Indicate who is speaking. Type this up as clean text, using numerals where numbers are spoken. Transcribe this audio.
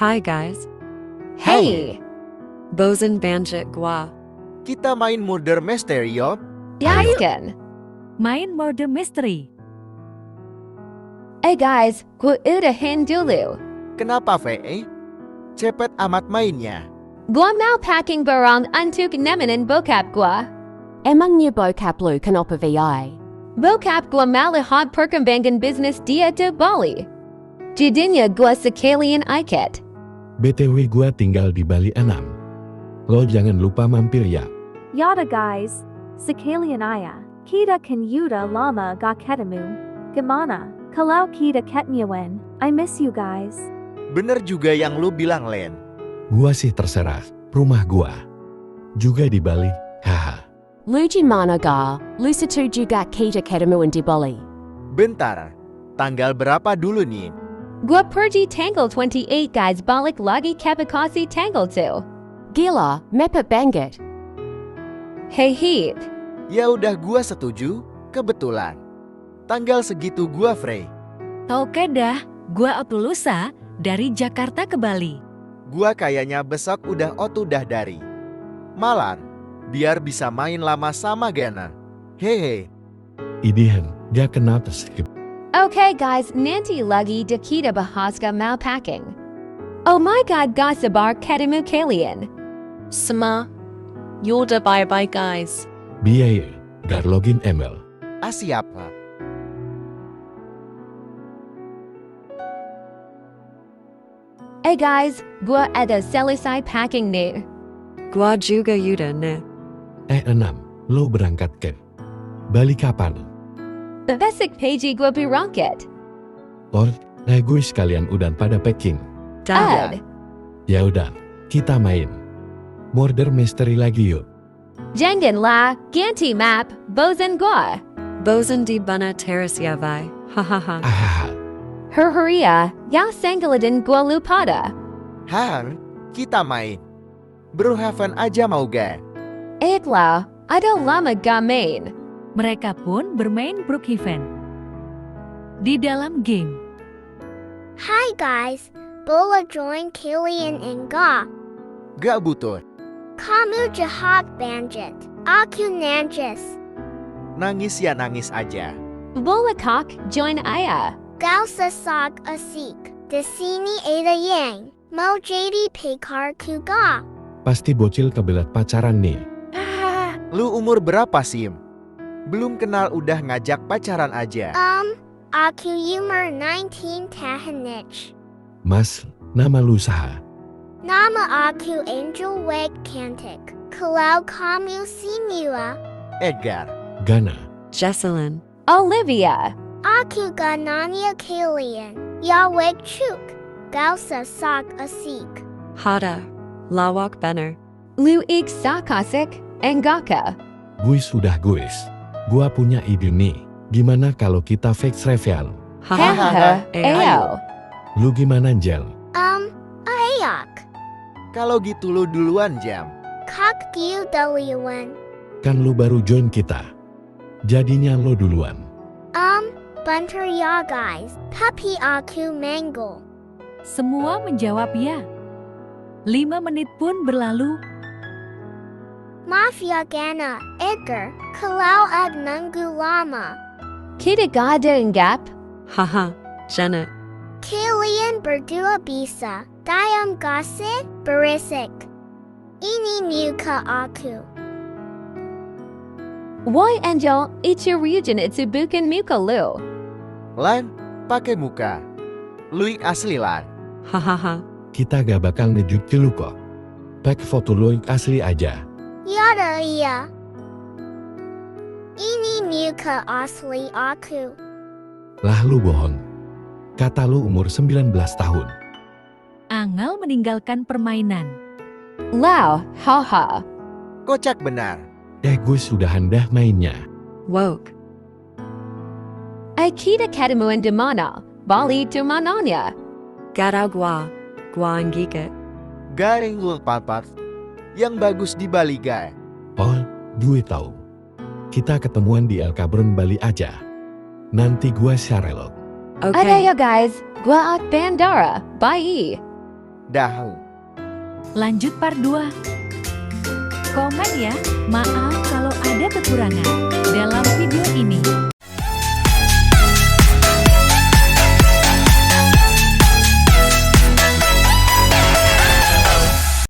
Speaker 1: Hi guys.
Speaker 2: Hey.
Speaker 1: Bosan banyak gua.
Speaker 3: Kita main murder mystery yo.
Speaker 2: Yazken.
Speaker 4: Main murder mystery.
Speaker 2: Hey guys, gua udah dulu.
Speaker 3: Kenapa VE? Cepet amat mainnya.
Speaker 2: Gua mau packing barang untuk nemenin bokap gua.
Speaker 5: Emangnya bokap lu kenapa VI?
Speaker 2: Bokap gua mau lihat perkembangan bisnis dia di Bali. Jadinya gua sekalian ikat.
Speaker 6: BTW gua tinggal di Bali 6. Lo jangan lupa mampir ya.
Speaker 4: Yada guys. Sekalian aya. Kita kan udah lama gak ketemu. Gimana? Kalau kita ketemuan, I miss you guys.
Speaker 3: Bener juga yang lu bilang, Len.
Speaker 6: Gua sih terserah, rumah gua juga di Bali, haha.
Speaker 5: Lu gimana ga? Lu setuju gak kita ketemuan di Bali?
Speaker 3: Bentar, tanggal berapa dulu nih?
Speaker 2: Gua pergi tanggal 28 guys, balik lagi kapakasi tanggal 2.
Speaker 5: Gila, mepet banget.
Speaker 2: Hey Heath.
Speaker 3: Ya udah gua setuju, kebetulan. Tanggal segitu gua free.
Speaker 4: Oke dah, gua lusa dari Jakarta ke Bali.
Speaker 3: Gua kayaknya besok udah dari. Malam, biar bisa main lama sama Gana. Hehe.
Speaker 6: Idihan, gak kenapa skip.
Speaker 2: Okay guys, nanti lagi deh kita bahas mau packing. Oh my god, gak sabar ketemu kalian.
Speaker 1: Sama. Yaudah bye-bye guys.
Speaker 6: Biaya, gak login email.
Speaker 3: Siapa?
Speaker 2: Hey guys, gua ada selesai packing nih.
Speaker 1: Gua juga udah nih.
Speaker 6: 6, lo berangkat ke Bali kapan?
Speaker 2: Besok pagi gua berangkat.
Speaker 6: Gue sekalian udah pada packing.
Speaker 2: Ad.
Speaker 6: Ya udah, kita main murder mystery lagi yuk.
Speaker 2: Janganlah, ganti map, bosan gua.
Speaker 1: Bosan di bana teras ya vai. Hahaha.
Speaker 6: Ahaha.
Speaker 2: Herheria, ya sanggaladin gua lupada.
Speaker 3: Hang, kita main. Brohaven aja mau ga?
Speaker 2: Eiklah, ada lama gak main.
Speaker 4: Mereka pun bermain Brookhaven. Di dalam game.
Speaker 7: Hi guys, boleh join kalian enggak?
Speaker 3: Gak butuh.
Speaker 7: Kamu jahat banget. Aku najis.
Speaker 3: Nangis ya nangis aja.
Speaker 2: Boleh kak join ayah.
Speaker 7: Gak usah sok asik. Di sini ada yang mau jadi pacarku ga?
Speaker 6: Pasti bocil kebelet pacaran nih.
Speaker 3: Lu umur berapa Sim? Belum kenal udah ngajak pacaran aja.
Speaker 7: Aku umur 19 tahun.
Speaker 6: Mas, nama lu saha?
Speaker 7: Nama aku Angel Wake Cantik. Kalau kamu simula,
Speaker 3: Edgar.
Speaker 6: Gana.
Speaker 1: Jesselyn.
Speaker 2: Olivia.
Speaker 7: aku gak nanya kalian. Ya Wake Chuk. Gak usah sok asik.
Speaker 1: Hada. Lawak bener.
Speaker 2: Lu ik sakasik, enggaka.
Speaker 6: Guys. Gua punya ide nih. Gimana kalau kita fake reveal?
Speaker 2: Hahaha, ayo.
Speaker 6: Lu gimana Jel?
Speaker 7: Ayak.
Speaker 3: Kalau gitu lu duluan Jam.
Speaker 7: Kak Giu duluan.
Speaker 6: Kan lu baru join kita. Jadinya lo duluan.
Speaker 7: Bentar ya guys. Tapi aku mango.
Speaker 4: Semua menjawab ya. 5 menit pun berlalu.
Speaker 7: Maaf ya Gana, Edgar. Kalau ad nunggu lama.
Speaker 2: Kita gak ada enggap.
Speaker 1: Haha. Janet.
Speaker 7: Kalian berdua bisa. Diam gosip berisik. Ini muka aku.
Speaker 2: Why Angel, itu region itu bukan muka lu.
Speaker 3: Lan, pakai muka. Luik asli Lan.
Speaker 1: Hahaha.
Speaker 6: Kita gak bakal ngejuk ke lu kok. Pack foto lu yang asli aja.
Speaker 7: Yada iya. Ini muka asli aku.
Speaker 6: Lah lu bohong. Kata lu umur 19 tahun.
Speaker 4: Angel meninggalkan permainan.
Speaker 2: Lau, haha.
Speaker 3: Kocak benar.
Speaker 6: Gue sudah hendah mainnya.
Speaker 1: Woke.
Speaker 2: Kita ketemuan di mana? Bali di mananya?
Speaker 1: Gada gua. Gua ngikut.
Speaker 3: Garing lu papat. Yang bagus di Bali ga?
Speaker 6: Gue tahu. Kita ketemuan di El Cabron Bali aja. Nanti gue share lo.
Speaker 2: Ada ya guys, gua at bandara. Bye.
Speaker 3: Dahu.
Speaker 8: Lanjut part 2. Komen ya, maaf kalau ada kekurangan dalam video ini.